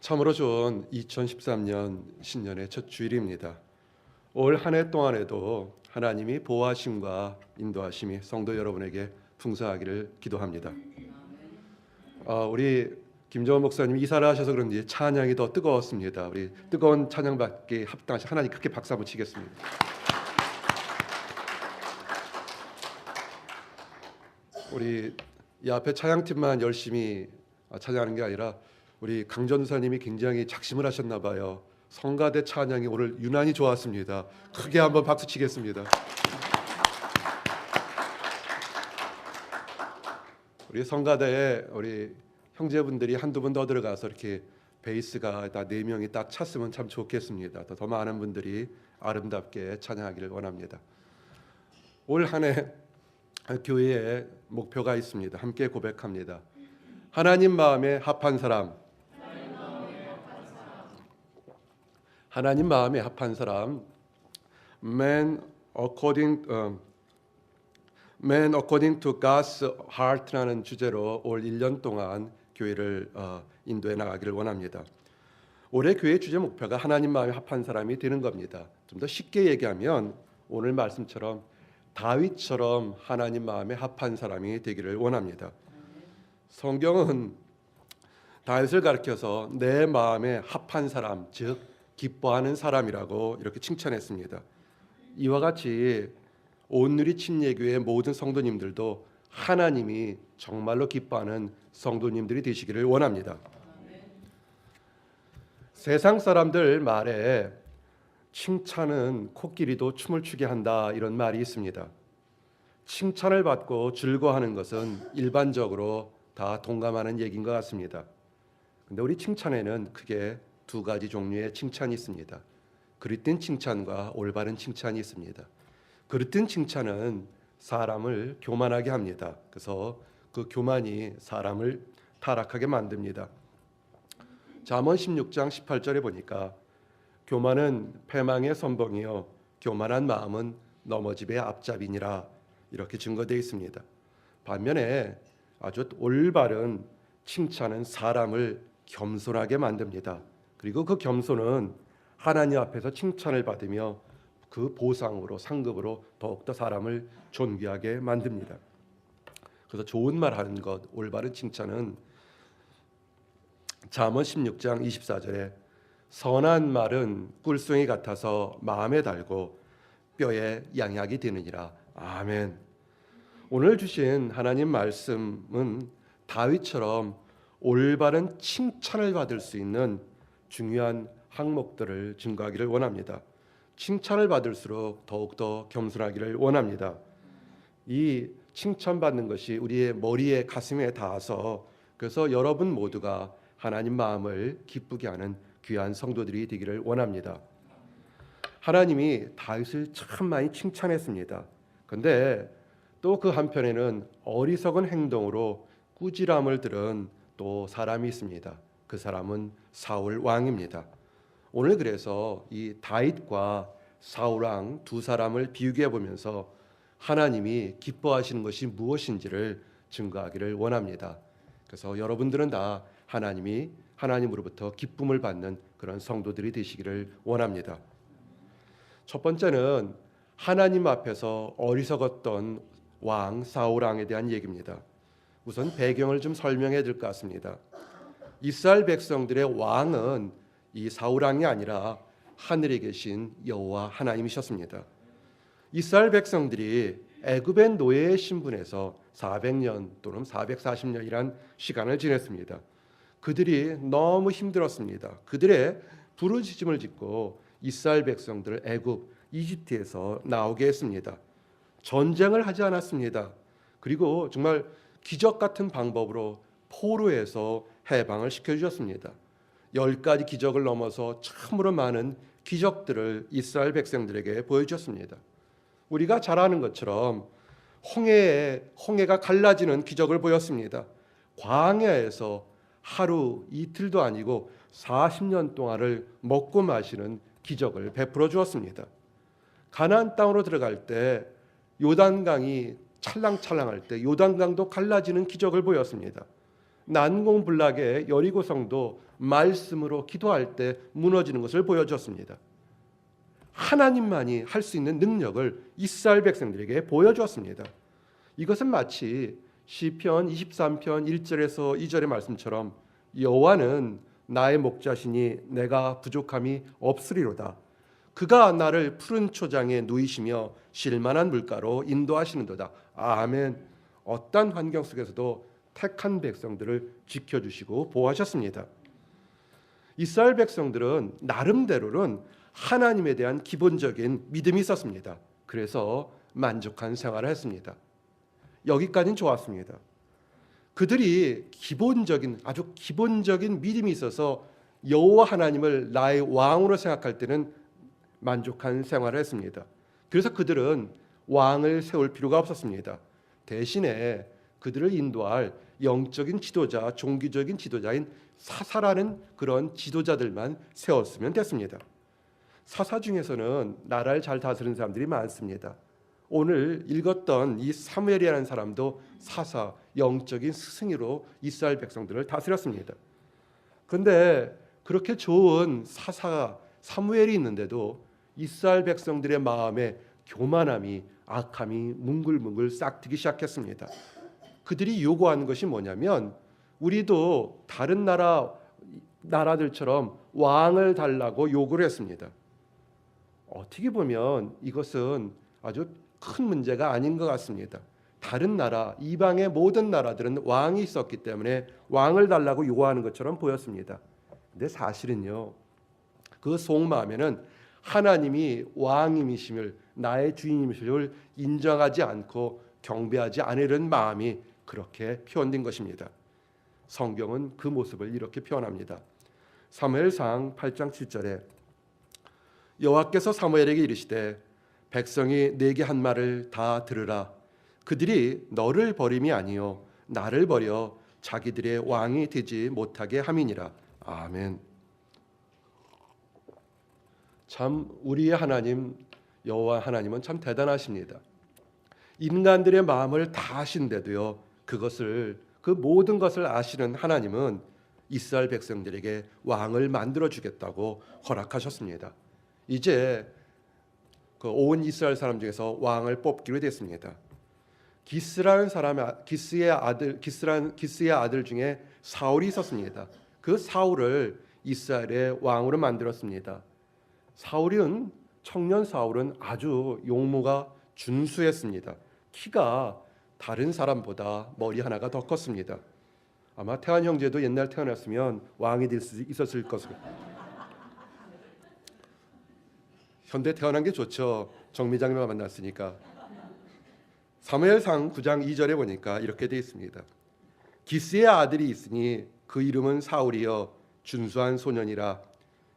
참으로 좋은 2013년 신년의 첫 주일입니다. 올 한 해 동안에도 하나님이 보호하심과 인도하심이 성도 여러분에게 풍성하기를 기도합니다. 우리 김정은 목사님이 이사를 하셔서 그런지 찬양이 더 뜨거웠습니다. 우리 뜨거운 찬양받기 합당하신 하나님 크게 박수 한번 치겠습니다. 우리 이 앞에 찬양팀만 열심히 찬양하는 게 아니라 우리 강전사님이 굉장히 작심을 하셨나 봐요. 성가대 찬양이 오늘 유난히 좋았습니다. 크게 한번 박수 치겠습니다. 우리 성가대에 우리 형제분들이 한두 분 더 들어가서 이렇게 베이스가 다 4명이 딱 찼으면 참 좋겠습니다. 더 많은 분들이 아름답게 찬양하기를 원합니다. 올 한 해 교회에 목표가 있습니다. 함께 고백합니다. 하나님 마음에 합한 사람, 하나님 마음에 합한 사람, Man according to God's heart라는 주제로 올 1년 동안 교회를 인도해 나가기를 원합니다. 올해 교회 주제 목표가 하나님 마음에 합한 사람이 되는 겁니다. 좀 더 쉽게 얘기하면 오늘 말씀처럼 다윗처럼 하나님 마음에 합한 사람이 되기를 원합니다. 성경은 다윗을 가리켜서 내 마음에 합한 사람, 즉 기뻐하는 사람이라고 이렇게 칭찬했습니다. 이와 같이 온누리 침례교회 모든 성도님들도 하나님이 정말로 기뻐하는 성도님들이 되시기를 원합니다. 세상 사람들 말에 칭찬은 코끼리도 춤을 추게 한다, 이런 말이 있습니다. 칭찬을 받고 즐거워하는 것은 일반적으로 다 동감하는 얘기인 것 같습니다. 근데 우리 칭찬에는 크게 두 가지 종류의 칭찬이 있습니다. 그릇된 칭찬과 올바른 칭찬이 있습니다. 그릇된 칭찬은 사람을 교만하게 합니다. 그래서 그 교만이 사람을 타락하게 만듭니다. 잠언 16장 18절에 보니까 교만은 패망의 선봉이요 교만한 마음은 넘어짐의 앞잡이니라, 이렇게 증거되어 있습니다. 반면에 아주 올바른 칭찬은 사람을 겸손하게 만듭니다. 그리고 그 겸손은 하나님 앞에서 칭찬을 받으며 그 보상으로 상급으로 더욱더 사람을 존귀하게 만듭니다. 그래서 좋은 말 하는 것, 올바른 칭찬은 잠언 16장 24절에 선한 말은 꿀송이 같아서 마음에 달고 뼈에 양약이 되느니라. 아멘. 오늘 주신 하나님 말씀은 다윗처럼 올바른 칭찬을 받을 수 있는 중요한 항목들을 증거하기를 원합니다. 칭찬을 받을수록 더욱더 겸손하기를 원합니다. 이 칭찬받는 것이 우리의 머리에 가슴에 닿아서 그래서 여러분 모두가 하나님 마음을 기쁘게 하는 귀한 성도들이 되기를 원합니다. 하나님이 다윗을 참 많이 칭찬했습니다. 그런데 또 그 한편에는 어리석은 행동으로 꾸지람을 들은 또 사람이 있습니다. 그 사람은 사울 왕입니다. 오늘 그래서 이 다윗과 사울 왕 두 사람을 비교해 보면서 하나님이 기뻐하시는 것이 무엇인지를 증거하기를 원합니다. 그래서 여러분들은 다 하나님으로부터 기쁨을 받는 그런 성도들이 되시기를 원합니다. 첫 번째는 하나님 앞에서 어리석었던 왕 사울 왕에 대한 얘기입니다. 우선 배경을 좀 설명해야 될 것 같습니다. 이스라엘 백성들의 왕은 이 사울 왕이 아니라 하늘에 계신 여호와 하나님이셨습니다. 이스라엘 백성들이 애굽의 노예의 신분에서 400년 또는 440년이란 시간을 지냈습니다. 그들이 너무 힘들었습니다. 그들의 부르짖음을 짓고 이스라엘 백성들을 애굽, 이집트에서 나오게 했습니다. 전쟁을 하지 않았습니다. 그리고 정말 기적 같은 방법으로 포로에서 해방을 시켜주셨습니다. 10가지 기적을 넘어서 참으로 많은 기적들을 이스라엘 백성들에게 보여주셨습니다. 우리가 잘 아는 것처럼 홍해가 갈라지는 기적을 보였습니다. 광야에서 하루 이틀도 아니고 40년 동안을 먹고 마시는 기적을 베풀어 주었습니다. 가나안 땅으로 들어갈 때 요단강이 찰랑찰랑할 때 요단강도 갈라지는 기적을 보였습니다. 난공불락의 여리고성도 말씀으로 기도할 때 무너지는 것을 보여주었습니다. 하나님만이 할 수 있는 능력을 이스라엘 백성들에게 보여주었습니다. 이것은 마치 시편 23편 1절에서 2절의 말씀처럼 여호와는 나의 목자시니 내가 부족함이 없으리로다. 그가 나를 푸른 초장에 누이시며 쉴만한 물가로 인도하시는도다. 아멘. 어떤 환경 속에서도 택한 백성들을 지켜주시고 보호하셨습니다. 이스라엘 백성들은 나름대로는 하나님에 대한 기본적인 믿음이 있었습니다. 그래서 만족한 생활을 했습니다. 여기까지는 좋았습니다. 그들이 아주 기본적인 믿음이 있어서 여호와 하나님을 나의 왕으로 생각할 때는 만족한 생활을 했습니다. 그래서 그들은 왕을 세울 필요가 없었습니다. 대신에 그들을 인도할 영적인 지도자, 종교적인 지도자인 사사라는 그런 지도자들만 세웠으면 됐습니다. 사사 중에서는 나라를 잘 다스리는 사람들이 많습니다. 오늘 읽었던 이 사무엘이라는 사람도 사사, 영적인 스승으로 이스라엘 백성들을 다스렸습니다. 그런데 그렇게 좋은 사사 사무엘이 있는데도 이스라엘 백성들의 마음에 교만함이, 악함이 뭉글뭉글 싹트기 시작했습니다. 그들이 요구하는 것이 뭐냐면 우리도 다른 나라들처럼 왕을 달라고 요구를 했습니다. 어떻게 보면 이것은 아주 큰 문제가 아닌 것 같습니다. 다른 나라, 이방의 모든 나라들은 왕이 있었기 때문에 왕을 달라고 요구하는 것처럼 보였습니다. 근데 사실은요, 그 속마음에는 하나님이 왕임이심을, 나의 주인임이심을 인정하지 않고 경배하지 않으려는 마음이 그렇게 표현된 것입니다. 성경은 그 모습을 이렇게 표현합니다. 사무엘상 8장 7절에 여호와께서 사무엘에게 이르시되 백성이 내게 한 말을 다 들으라. 그들이 너를 버림이 아니요 나를 버려 자기들의 왕이 되지 못하게 함이니라. 아멘. 참 우리의 하나님 여호와 하나님은 참 대단하십니다. 인간들의 마음을 다 아신데도요, 그 모든 것을 아시는 하나님은 이스라엘 백성들에게 왕을 만들어 주겠다고 허락하셨습니다. 이제 그 온 이스라엘 사람 중에서 왕을 뽑기로 됐습니다. 기스의 아들 중에 사울이 있었습니다. 그 사울을 이스라엘의 왕으로 만들었습니다. 청년 사울은 아주 용모가 준수했습니다. 키가 다른 사람보다 머리 하나가 더 컸습니다. 아마 태환 형제도 옛날 태어났으면 왕이 될 수 있었을 것을. 현대 태어난 게 좋죠. 정미장님만 만났으니까. 사무엘상 9장 2절에 보니까 이렇게 되어 있습니다. 기스의 아들이 있으니 그 이름은 사울이여 준수한 소년이라.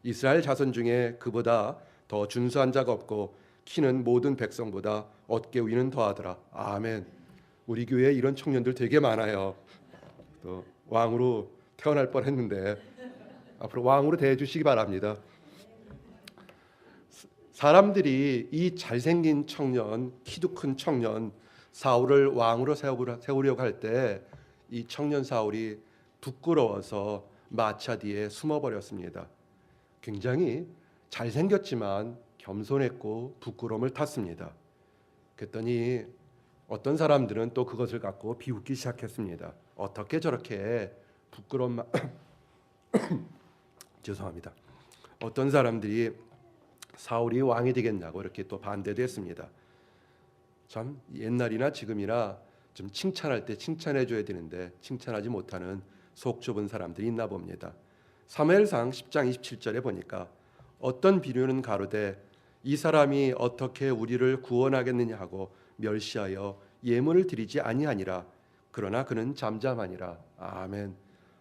이스라엘 자손 중에 그보다 더 준수한 자가 없고 키는 모든 백성보다 어깨 위는 더하더라. 아멘. 우리 교회에 이런 청년들 되게 많아요. 또 왕으로 태어날 뻔했는데 앞으로 왕으로 대해주시기 바랍니다. 사람들이 이 잘생긴 청년, 키도 큰 청년 사울을 왕으로 세우려고 할 때 이 청년 사울이 부끄러워서 마차 뒤에 숨어버렸습니다. 굉장히 잘생겼지만 겸손했고 부끄러움을 탔습니다. 그랬더니 어떤 사람들은 또 그것을 갖고 비웃기 시작했습니다. 어떻게 저렇게 부끄러움만 죄송합니다. 어떤 사람들이 사울이 왕이 되겠냐고 이렇게 또 반대도 했습니다. 참 옛날이나 지금이나 좀 칭찬할 때 칭찬해 줘야 되는데 칭찬하지 못하는 속 좁은 사람들이 있나 봅니다. 사무엘상 10장 27절에 보니까 어떤 비류는 가로되 이 사람이 어떻게 우리를 구원하겠느냐 하고 멸시하여 예물을 드리지 아니하니라. 그러나 그는 잠잠하니라. 아멘.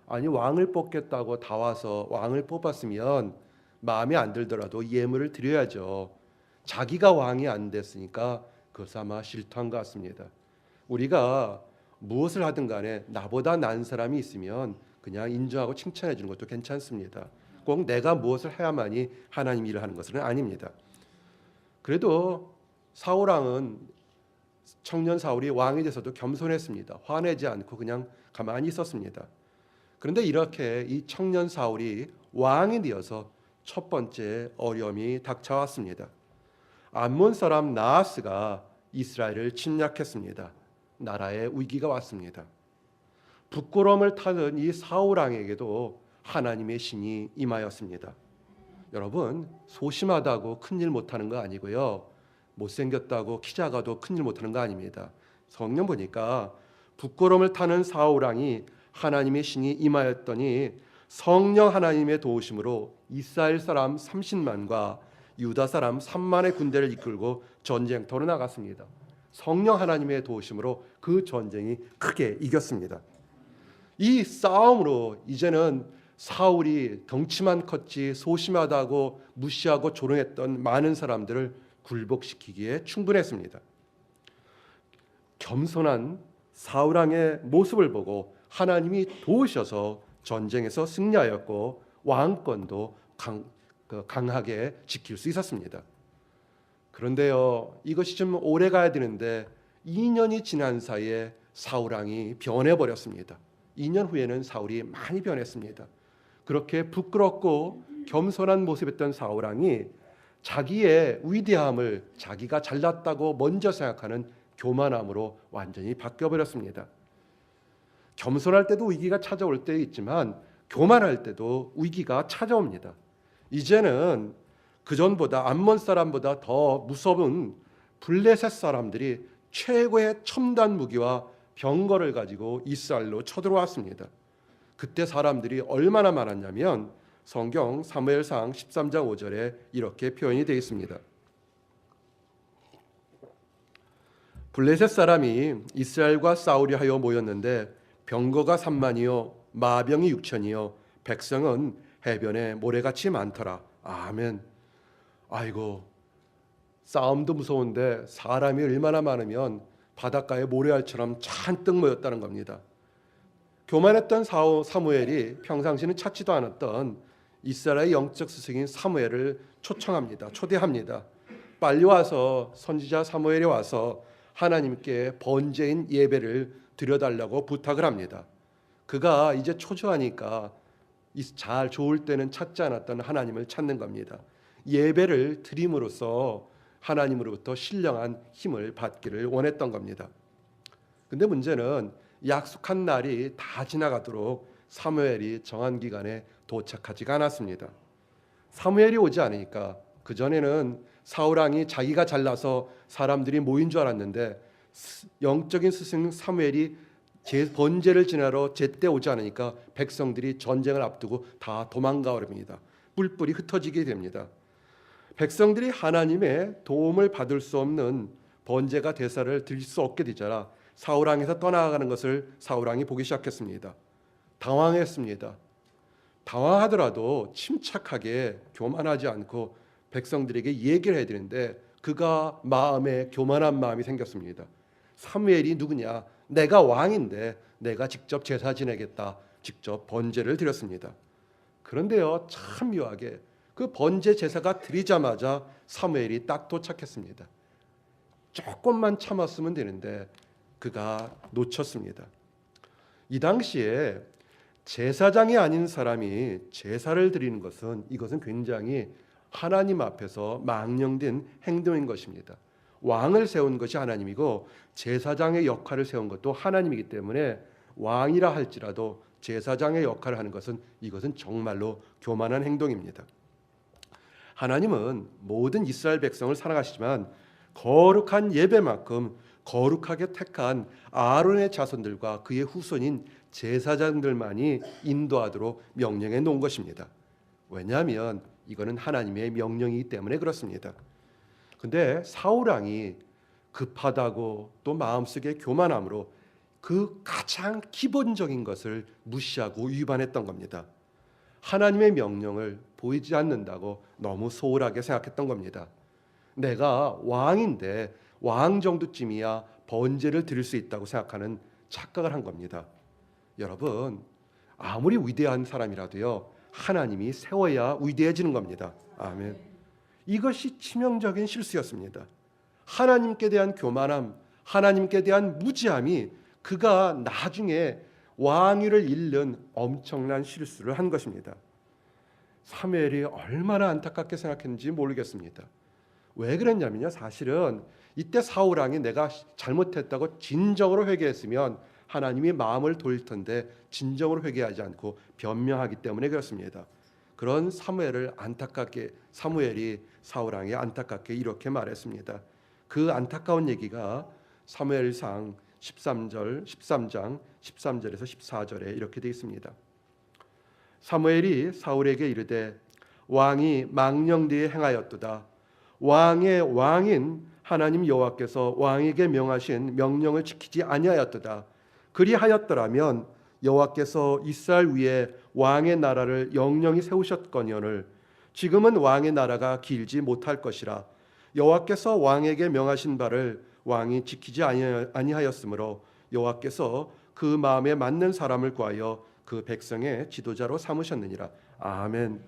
아니 왕을 뽑겠다고 다 와서 왕을 뽑았으면 마음에 안 들더라도 예물을 드려야죠. 자기가 왕이 안 됐으니까 그것은 아마 실토한 것 같습니다. 우리가 무엇을 하든 간에 나보다 나은 사람이 있으면 그냥 인정하고 칭찬해 주는 것도 괜찮습니다. 꼭 내가 무엇을 해야만이 하나님 일을 하는 것은 아닙니다. 그래도 사울왕은 청년 사울이 왕이 돼서도 겸손했습니다. 화내지 않고 그냥 가만히 있었습니다. 그런데 이렇게 이 청년 사울이 왕이 되어서 첫 번째 어려움이 닥쳐왔습니다. 암몬 사람 나하스가 이스라엘을 침략했습니다. 나라에 위기가 왔습니다. 부끄러움을 타는 이 사울 왕에게도 하나님의 신이 임하였습니다. 여러분, 소심하다고 큰일 못하는 거 아니고요, 못생겼다고 키 작아도 큰일 못하는 거 아닙니다. 성경 보니까 부끄러움을 타는 사울 왕이 하나님의 신이 임하였더니 성령 하나님의 도우심으로 이스라엘 사람 30만과 유다 사람 3만의 군대를 이끌고 전쟁터로 나갔습니다. 성령 하나님의 도우심으로 그 전쟁이 크게 이겼습니다. 이 싸움으로 이제는 사울이 덩치만 컸지 소심하다고 무시하고 조롱했던 많은 사람들을 굴복시키기에 충분했습니다. 겸손한 사울 왕의 모습을 보고 하나님이 도우셔서 전쟁에서 승리하였고 왕권도 강하게 지킬 수 있었습니다. 그런데요, 이것이 좀 오래 가야 되는데 2년이 지난 사이에 사울 왕이 변해버렸습니다. 2년 후에는 사울이 많이 변했습니다. 그렇게 부끄럽고 겸손한 모습이었던 사울 왕이 자기의 위대함을 자기가 잘났다고 먼저 생각하는 교만함으로 완전히 바뀌어버렸습니다. 겸손할 때도 위기가 찾아올 때 있지만 교만할 때도 위기가 찾아옵니다. 이제는 그전보다 암몬 사람보다 더 무서운 블레셋 사람들이 최고의 첨단 무기와 병거를 가지고 이스라엘로 쳐들어왔습니다. 그때 사람들이 얼마나 많았냐면 성경 사무엘상 13장 5절에 이렇게 표현이 되어 있습니다. 블레셋 사람이 이스라엘과 싸우려 하여 모였는데 병거가 3만이요 마병이 6천이요 백성은 해변에 모래같이 많더라. 아멘. 아이고, 싸움도 무서운데 사람이 얼마나 많으면 바닷가에 모래알처럼 잔뜩 모였다는 겁니다. 교만했던 사무엘이 평상시는 찾지도 않았던 이스라엘의 영적 스승인 사무엘을 초대합니다. 빨리 와서 선지자 사무엘이 와서 하나님께 번제인 예배를 드려달라고 부탁을 합니다. 그가 이제 초조하니까 잘 좋을 때는 찾지 않았던 하나님을 찾는 겁니다. 예배를 드림으로써 하나님으로부터 신령한 힘을 받기를 원했던 겁니다. 근데 문제는 약속한 날이 다 지나가도록 사무엘이 정한 기간에 도착하지가 않았습니다. 사무엘이 오지 않으니까 그전에는 사울 왕이 자기가 잘나서 사람들이 모인 줄 알았는데 영적인 스승 사무엘이 번제를 지내러 제때 오지 않으니까 백성들이 전쟁을 앞두고 다 도망가 버립니다. 뿔뿔이 흩어지게 됩니다. 백성들이 하나님의 도움을 받을 수 없는 번제가 대사를 드릴 수 없게 되자 사울 왕에서 떠나가는 것을 사울 왕이 보기 시작했습니다. 당황했습니다. 당황하더라도 침착하게 교만하지 않고 백성들에게 얘기를 해야 되는데 그가 마음에 교만한 마음이 생겼습니다. 사무엘이 누구냐? 내가 왕인데 내가 직접 제사 지내겠다. 직접 번제를 드렸습니다. 그런데요, 참 묘하게 그 번제 제사가 드리자마자 사무엘이 딱 도착했습니다. 조금만 참았으면 되는데 그가 놓쳤습니다. 이 당시에 제사장이 아닌 사람이 제사를 드리는 것은 이것은 굉장히 하나님 앞에서 망령된 행동인 것입니다. 왕을 세운 것이 하나님이고 제사장의 역할을 세운 것도 하나님이기 때문에 왕이라 할지라도 제사장의 역할을 하는 것은 이것은 정말로 교만한 행동입니다. 하나님은 모든 이스라엘 백성을 사랑하시지만 거룩한 예배만큼 거룩하게 택한 아론의 자손들과 그의 후손인 제사장들만이 인도하도록 명령해 놓은 것입니다. 왜냐하면 이거는 하나님의 명령이기 때문에 그렇습니다. 근데 사울 왕이 급하다고 또 마음속에 교만함으로 그 가장 기본적인 것을 무시하고 위반했던 겁니다. 하나님의 명령을 보이지 않는다고 너무 소홀하게 생각했던 겁니다. 내가 왕인데 왕 정도쯤이야 번제를 드릴 수 있다고 생각하는 착각을 한 겁니다. 여러분, 아무리 위대한 사람이라도요, 하나님이 세워야 위대해지는 겁니다. 아멘. 이것이 치명적인 실수였습니다. 하나님께 대한 교만함, 하나님께 대한 무지함이 그가 나중에 왕위를 잃는 엄청난 실수를 한 것입니다. 사무엘이 얼마나 안타깝게 생각했는지 모르겠습니다. 왜 그랬냐면요, 사실은 이때 사울 왕이 내가 잘못했다고 진정으로 회개했으면 하나님이 마음을 돌릴 텐데 진정으로 회개하지 않고 변명하기 때문에 그렇습니다. 그런 사무엘이 사울 왕에 안타깝게 이렇게 말했습니다. 그 안타까운 얘기가 사무엘상 13장 13절에서 14절에 이렇게 되어 있습니다. 사무엘이 사울에게 이르되 왕이 망령되이 행하였도다. 왕의 왕인 하나님 여호와께서 왕에게 명하신 명령을 지키지 아니하였도다. 그리하였더라면 여호와께서 이스라엘 위에 왕의 나라를 영영히 세우셨거니와를 지금은 왕의 나라가 길지 못할 것이라. 여호와께서 왕에게 명하신 바를 왕이 지키지 아니하였으므로 여호와께서 그 마음에 맞는 사람을 구하여 그 백성의 지도자로 삼으셨느니라. 아멘.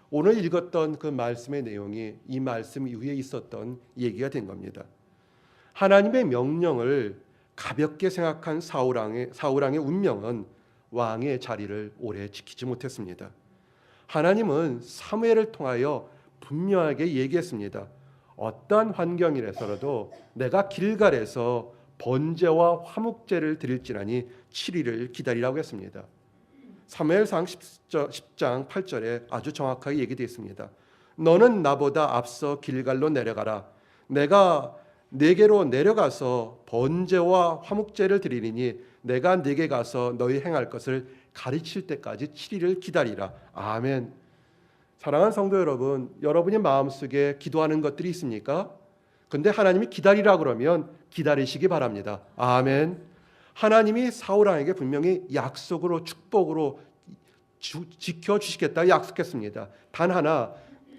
오늘 읽었던 그 말씀의 내용이 이 말씀 이후에 있었던 얘기가 된 겁니다. 하나님의 명령을 가볍게 생각한 사울 왕의 운명은 왕의 자리를 오래 지키지 못했습니다. 하나님은 사무엘을 통하여 분명하게 얘기했습니다. 어떠한 환경이라서라도 내가 길갈에서 번제와 화목제를 드릴지라니 7일을 기다리라고 했습니다. 사무엘상 10장 8절에 아주 정확하게 얘기되어 있습니다. 너는 나보다 앞서 길갈로 내려가라. 내가 네게로 내려가서 번제와 화목제를 드리리니 내가 네게 가서 너희 행할 것을 가르칠 때까지 7일을 기다리라. 아멘. 사랑하는 성도 여러분, 여러분의 마음속에 기도하는 것들이 있습니까? 근데 하나님이 기다리라 그러면 기다리시기 바랍니다. 아멘. 하나님이 사울 왕에게 분명히 약속으로 축복으로 지켜주시겠다 약속했습니다. 단 하나,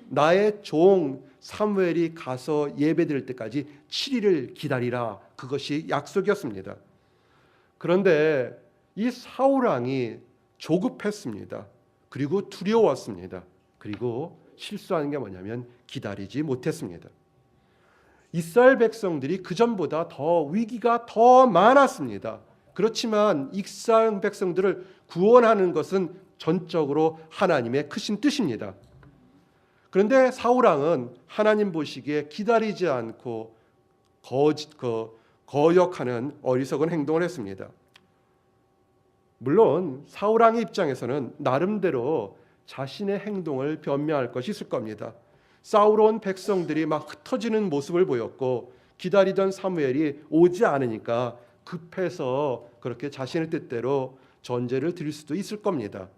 나의 종 사무엘이 가서 예배드릴 때까지 7일을 기다리라. 그것이 약속이었습니다. 그런데 이 사울 왕이 조급했습니다. 그리고 두려웠습니다. 그리고 실수하는 게 뭐냐면 기다리지 못했습니다. 이스라엘 백성들이 그전보다 더 위기가 더 많았습니다. 그렇지만 이스라엘 백성들을 구원하는 것은 전적으로 하나님의 크신 뜻입니다. 그런데 사울 왕은 하나님 보시기에 기다리지 않고 거역하는 어리석은 행동을 했습니다. 물론 사울 왕의 입장에서는 나름대로 자신의 행동을 변명할 것이 있을 겁니다. 싸우러 온 백성들이 막 흩어지는 모습을 보였고 기다리던 사무엘이 오지 않으니까 급해서 그렇게 자신의 뜻대로 전제를 드릴 수도 있을 겁니다.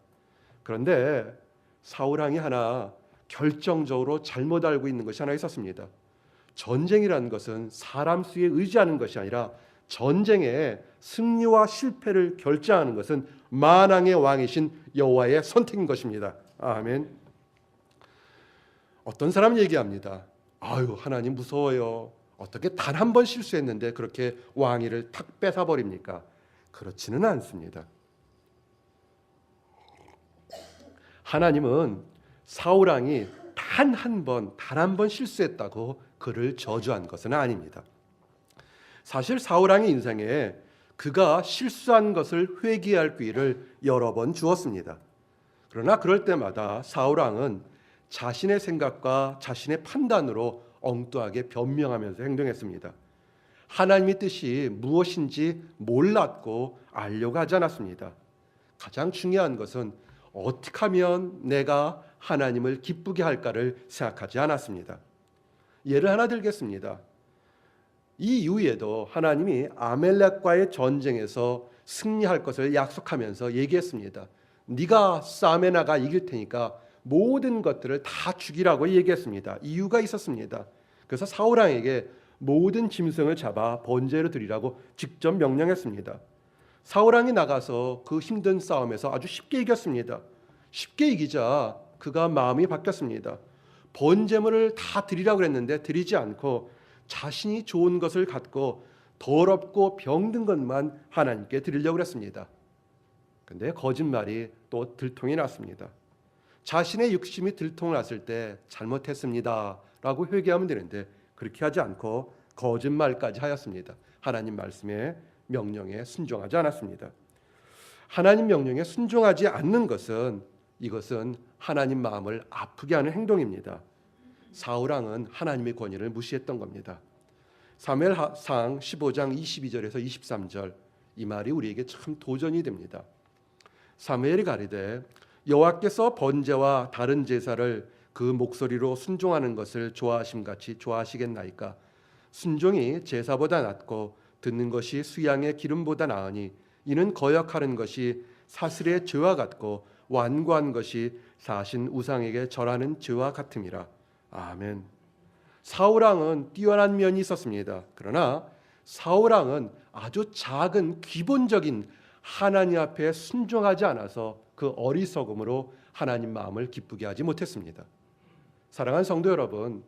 그런데 사울 왕이 하나 결정적으로 잘못 알고 있는 것이 하나 있었습니다. 전쟁이라는 것은 사람 수에 의지하는 것이 아니라 전쟁의 승리와 실패를 결정하는 것은 만왕의 왕이신 여호와의 선택인 것입니다. 아멘. 어떤 사람은 얘기합니다. 아유, 하나님 무서워요. 어떻게 단 한 번 실수했는데 그렇게 왕위를 탁 뺏어버립니까? 그렇지는 않습니다. 하나님은 사울 왕이 단 한 번 실수했다고 그를 저주한 것은 아닙니다. 사실 사울 왕의 인생에 그가 실수한 것을 회개할 기회를 여러 번 주었습니다. 그러나 그럴 때마다 사울 왕은 자신의 생각과 자신의 판단으로 엉뚱하게 변명하면서 행동했습니다. 하나님의 뜻이 무엇인지 몰랐고 알려고 하지 않았습니다. 가장 중요한 것은 어떻게 하면 내가 하나님을 기쁘게 할까를 생각하지 않았습니다. 예를 하나 들겠습니다. 이 이후에도 하나님이 아멜렉과의 전쟁에서 승리할 것을 약속하면서 얘기했습니다. 네가 싸움에 나가 이길 테니까 모든 것들을 다 죽이라고 얘기했습니다. 이유가 있었습니다. 그래서 사울 왕에게 모든 짐승을 잡아 번제로 드리라고 직접 명령했습니다. 사울 왕이 나가서 그 힘든 싸움에서 아주 쉽게 이겼습니다. 쉽게 이기자 그가 마음이 바뀌었습니다. 번제물을 다 드리라고 했는데 드리지 않고 자신이 좋은 것을 갖고 더럽고 병든 것만 하나님께 드리려고 했습니다. 근데 거짓말이 또 들통이 났습니다. 자신의 육심이 들통났을 때 잘못했습니다 라고 회개하면 되는데 그렇게 하지 않고 거짓말까지 하였습니다. 하나님 말씀에 명령에 순종하지 않았습니다. 하나님 명령에 순종하지 않는 것은 이것은 하나님 마음을 아프게 하는 행동입니다. 사울 왕은 하나님의 권위를 무시했던 겁니다. 사무엘상 15장 22절에서 23절 이 말이 우리에게 참 도전이 됩니다. 사무엘이 가리되 여호와께서 번제와 다른 제사를 그 목소리로 순종하는 것을 좋아하심같이 좋아하시겠나이까. 순종이 제사보다 낫고 듣는 것이 수양의 기름보다 나으니 이는 거역하는 것이 사슬의 죄와 같고 완고한 것이 사신 우상에게 절하는 죄와 같음이라. 아멘. 사울 왕은 뛰어난 면이 있었습니다. 그러나 사울 왕은 아주 작은 기본적인 하나님 앞에 순종하지 않아서 그 어리석음으로 하나님 마음을 기쁘게 하지 못했습니다. 사랑하는 성도 여러분,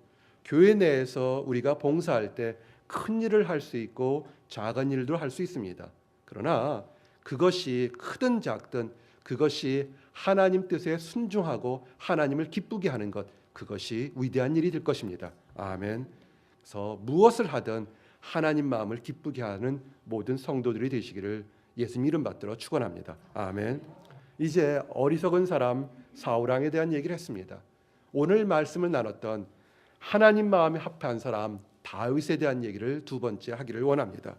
교회 내에서 우리가 봉사할 때 큰 일을 할 수 있고 작은 일도 할 수 있습니다. 그러나 그것이 크든 작든 그것이 하나님 뜻에 순종하고 하나님을 기쁘게 하는 것, 그것이 위대한 일이 될 것입니다. 아멘. 그래서 무엇을 하든 하나님 마음을 기쁘게 하는 모든 성도들이 되시기를 예수님 이름 받들어 축원합니다. 아멘. 이제 어리석은 사람 사울 왕에 대한 얘기를 했습니다. 오늘 말씀을 나눴던 하나님 마음에 합한 사람 다윗에 대한 얘기를 두 번째 하기를 원합니다.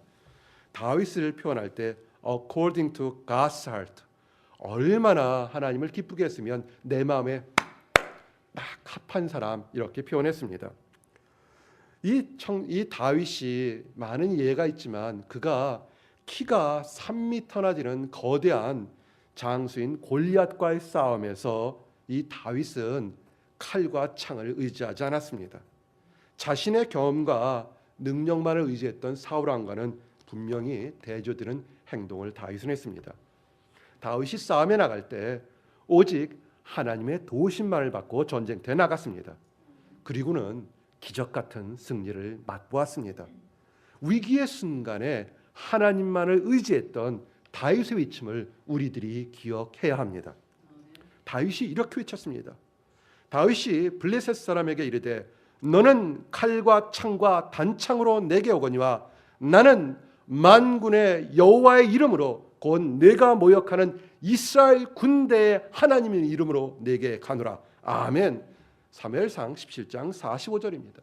다윗을 표현할 때 according to God's heart, 얼마나 하나님을 기쁘게 했으면 내 마음에 딱 합한 사람, 이렇게 표현했습니다. 이 다윗이 많은 예가 있지만 그가 키가 3m나 되는 거대한 장수인 골리앗과의 싸움에서 이 다윗은 칼과 창을 의지하지 않았습니다. 자신의 경험과 능력만을 의지했던 사울 왕과는 분명히 대조되는 행동을 다윗은 했습니다. 다윗이 싸움에 나갈 때 오직 하나님의 도우심만을 받고 전쟁터에 나갔습니다. 그리고는 기적 같은 승리를 맛보았습니다. 위기의 순간에 하나님만을 의지했던 다윗의 외침을 우리들이 기억해야 합니다. 다윗이 이렇게 외쳤습니다. 다윗이 블레셋 사람에게 이르되 너는 칼과 창과 단창으로 내게 오거니와 나는 만군의 여호와의 이름으로 곧 내가 모욕하는 이스라엘 군대의 하나님의 이름으로 내게 가노라. 아멘. 사무엘상 17장 45절입니다.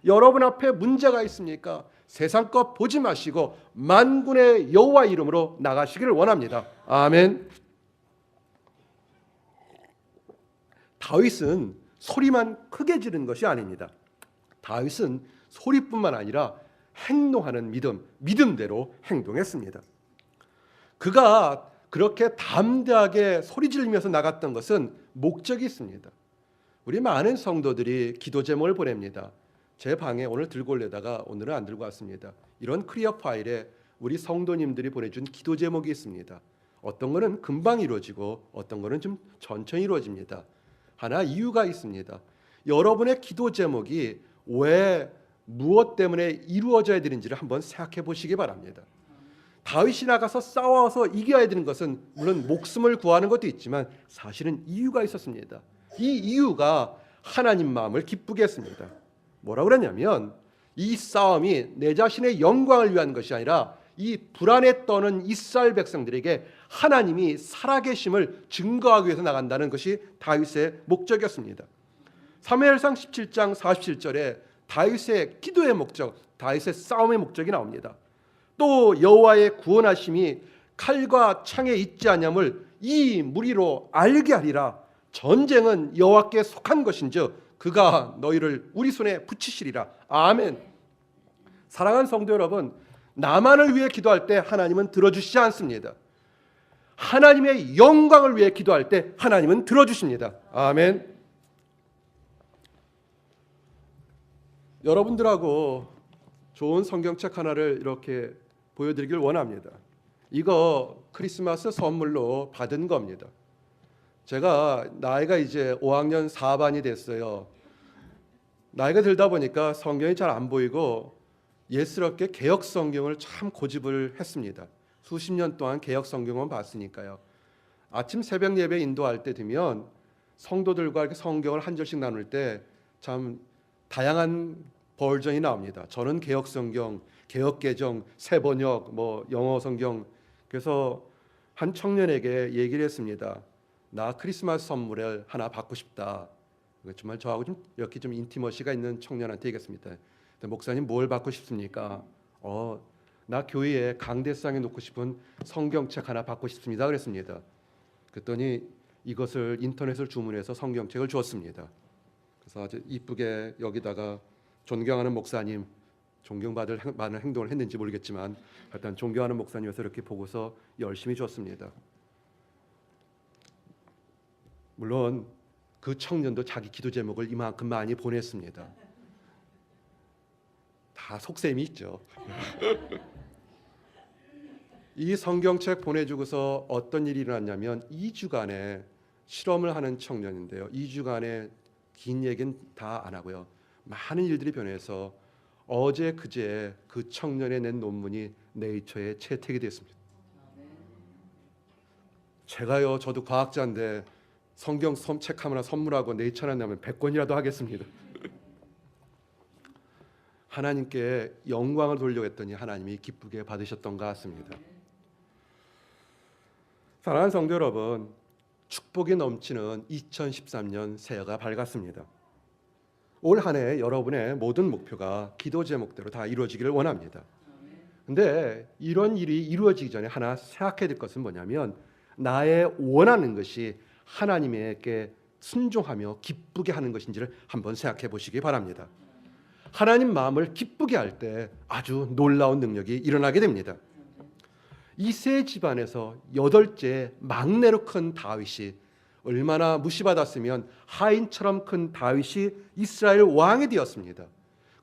여러분 앞에 문제가 있습니까? 세상 것 보지 마시고 만군의 여호와 이름으로 나가시기를 원합니다. 아멘. 다윗은 소리만 크게 지르는 것이 아닙니다. 다윗은 소리뿐만 아니라 행동하는 믿음대로 행동했습니다. 그가 그렇게 담대하게 소리 지르면서 나갔던 것은 목적이 있습니다. 우리 많은 성도들이 기도 제목을 보냅니다. 제 방에 오늘 들고 오려다가 오늘은 안 들고 왔습니다. 이런 클리어 파일에 우리 성도님들이 보내준 기도 제목이 있습니다. 어떤 거는 금방 이루어지고 어떤 거는 좀 천천히 이루어집니다. 하나 이유가 있습니다. 여러분의 기도 제목이 왜 무엇 때문에 이루어져야 되는지를 한번 생각해 보시기 바랍니다. 다윗이 나가서 싸워서 이겨야 되는 것은 물론 목숨을 구하는 것도 있지만 사실은 이유가 있었습니다. 이 이유가 하나님 마음을 기쁘게 했습니다. 뭐라고 그러냐면 이 싸움이 내 자신의 영광을 위한 것이 아니라 이 불안에 떠는 이스라엘 백성들에게 하나님이 살아계심을 증거하기 위해서 나간다는 것이 다윗의 목적이었습니다. 사무엘상 17장 47절에 다윗의 기도의 목적, 다윗의 싸움의 목적이 나옵니다. 또 여호와의 구원하심이 칼과 창에 있지 아니함을 이 무리로 알게 하리라. 전쟁은 여호와께 속한 것인즉 그가 너희를 우리 손에 붙이시리라. 아멘. 사랑하는 성도 여러분, 나만을 위해 기도할 때 하나님은 들어주시지 않습니다. 하나님의 영광을 위해 기도할 때 하나님은 들어주십니다. 아멘. 여러분들하고 좋은 성경책 하나를 이렇게 보여드리길 원합니다. 이거 크리스마스 선물로 받은 겁니다. 제가 나이가 이제 5학년 4반이 됐어요. 나이가 들다 보니까 성경이 잘 안 보이고 예스럽게 개역 성경을 참 고집을 했습니다. 수십 년 동안 개역 성경만 봤으니까요. 아침 새벽 예배 인도할 때 되면 성도들과 이렇게 성경을 한 절씩 나눌 때 참 다양한 버전이 나옵니다. 저는 개역 성경, 개역 개정, 새 번역, 영어 성경. 그래서 한 청년에게 얘기를 했습니다. 나 크리스마스 선물을 하나 받고 싶다. 정말 저하고 좀 이렇게 좀 인티머시가 있는 청년한테 얘기했습니다. 근데 목사님 뭘 받고 싶습니까? 나 교회에 강대상에 놓고 싶은 성경책 하나 받고 싶습니다. 그랬습니다. 그랬더니 이것을 인터넷을 주문해서 성경책을 주었습니다. 그래서 아주 이쁘게 여기다가 존경하는 목사님, 존경받을 많은 행동을 했는지 모르겠지만 일단 존경하는 목사님에서 이렇게 보고서 열심히 줬습니다. 물론 그 청년도 자기 기도 제목을 이만큼 많이 보냈습니다. 다 속셈이 있죠. 이 성경책 보내주고서 어떤 일이 일어났냐면 2주간의 실험을 하는 청년인데요. 2주간의 긴 얘기는 다 안 하고요. 많은 일들이 변해서 어제 그제 그 청년이 낸 논문이 네이처에 채택이 됐습니다. 제가요, 저도 과학자인데 성경 책 하나 선물하고 네이처나 내면 100권이라도 하겠습니다. 하나님께 영광을 돌려고 했더니 하나님이 기쁘게 받으셨던 것 같습니다. 사랑하는 성도 여러분, 축복이 넘치는 2013년 새해가 밝았습니다. 올 한 해 여러분의 모든 목표가 기도 제목대로 다 이루어지기를 원합니다. 근데 이런 일이 이루어지기 전에 하나 생각해야 될 것은 뭐냐면 나의 원하는 것이 하나님에게 순종하며 기쁘게 하는 것인지를 한번 생각해 보시기 바랍니다. 하나님 마음을 기쁘게 할 때 아주 놀라운 능력이 일어나게 됩니다. 이세 집안에서 8째 막내로 큰 다윗이 얼마나 무시받았으면 하인처럼 큰 다윗이 이스라엘 왕이 되었습니다.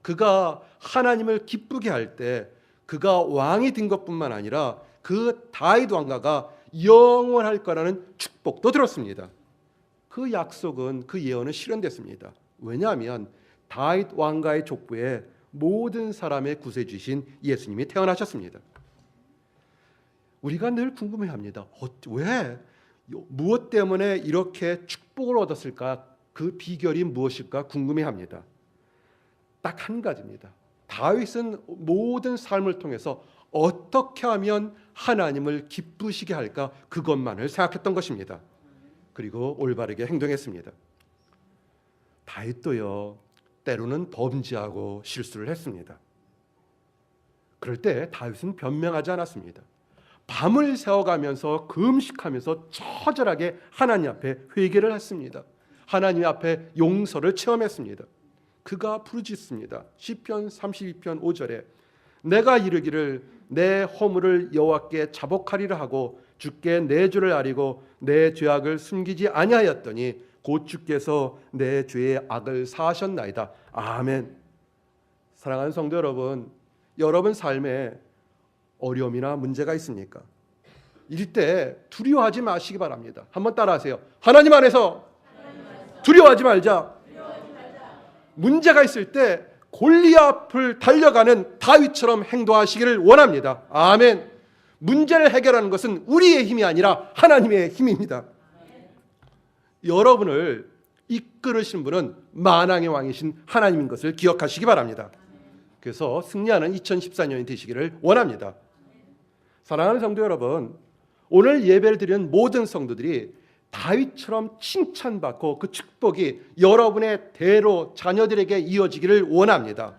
그가 하나님을 기쁘게 할 때 그가 왕이 된 것뿐만 아니라 그 다윗 왕가가 영원할 거라는 축복도 들었습니다. 그 약속은, 그 예언은 실현됐습니다. 왜냐하면 다윗 왕가의 족보에 모든 사람의 구세주신 예수님이 태어나셨습니다. 우리가 늘 궁금해합니다. 왜? 무엇 때문에 이렇게 축복을 얻었을까? 그 비결이 무엇일까 궁금해합니다. 딱 한 가지입니다. 다윗은 모든 삶을 통해서 어떻게 하면 하나님을 기쁘시게 할까? 그것만을 생각했던 것입니다. 그리고 올바르게 행동했습니다. 다윗도요, 때로는 범죄하고 실수를 했습니다. 그럴 때 다윗은 변명하지 않았습니다. 밤을 새워가면서 금식하면서 처절하게 하나님 앞에 회개를 했습니다. 하나님 앞에 용서를 체험했습니다. 그가 부르짖습니다. 시편 32편 5절에 내가 이르기를 내 허물을 여호와께 자복하리라 하고 주께 내 죄를 아리고 내 죄악을 숨기지 아니하였더니 곧 주께서 내 죄의 악을 사하셨나이다. 아멘. 사랑하는 성도 여러분, 여러분 삶에 어려움이나 문제가 있습니까? 이럴 때 두려워하지 마시기 바랍니다. 한번 따라하세요. 하나님 안에서 두려워하지 말자. 문제가 있을 때 골리앗을 달려가는 다윗처럼 행동하시기를 원합니다. 아멘. 문제를 해결하는 것은 우리의 힘이 아니라 하나님의 힘입니다. 여러분을 이끌으신 분은 만왕의 왕이신 하나님인 것을 기억하시기 바랍니다. 그래서 승리하는 2014년이 되시기를 원합니다. 사랑하는 성도 여러분, 오늘 예배를 드리는 모든 성도들이 다윗처럼 칭찬받고 그 축복이 여러분의 대로 자녀들에게 이어지기를 원합니다.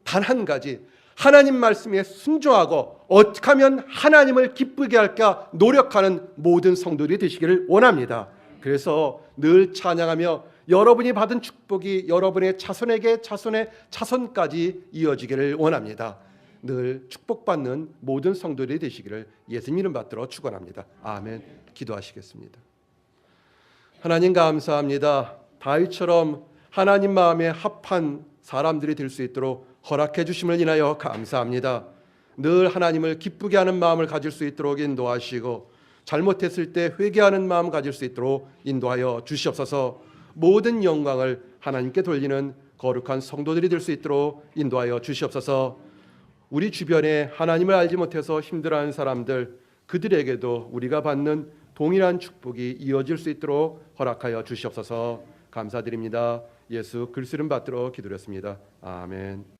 단 한 가지, 하나님 말씀에 순종하고 어떻게 하면 하나님을 기쁘게 할까 노력하는 모든 성도들이 되시기를 원합니다. 그래서 늘 찬양하며 여러분이 받은 축복이 여러분의 자손에게 자손의 자손까지 이어지기를 원합니다. 늘 축복받는 모든 성도들이 되시기를 예수님 이름 받들어 축원합니다. 아멘. 기도하시겠습니다. 하나님 감사합니다. 다윗처럼 하나님 마음에 합한 사람들이 될 수 있도록 허락해 주심을 인하여 감사합니다. 늘 하나님을 기쁘게 하는 마음을 가질 수 있도록 인도하시고 잘못했을 때 회개하는 마음 가질 수 있도록 인도하여 주시옵소서. 모든 영광을 하나님께 돌리는 거룩한 성도들이 될 수 있도록 인도하여 주시옵소서. 우리 주변에 하나님을 알지 못해서 힘들어하는 사람들, 그들에게도 우리가 받는 동일한 축복이 이어질 수 있도록 허락하여 주시옵소서. 감사드립니다. 예수 그리스도 이름 받들어 기도했습니다. 아멘.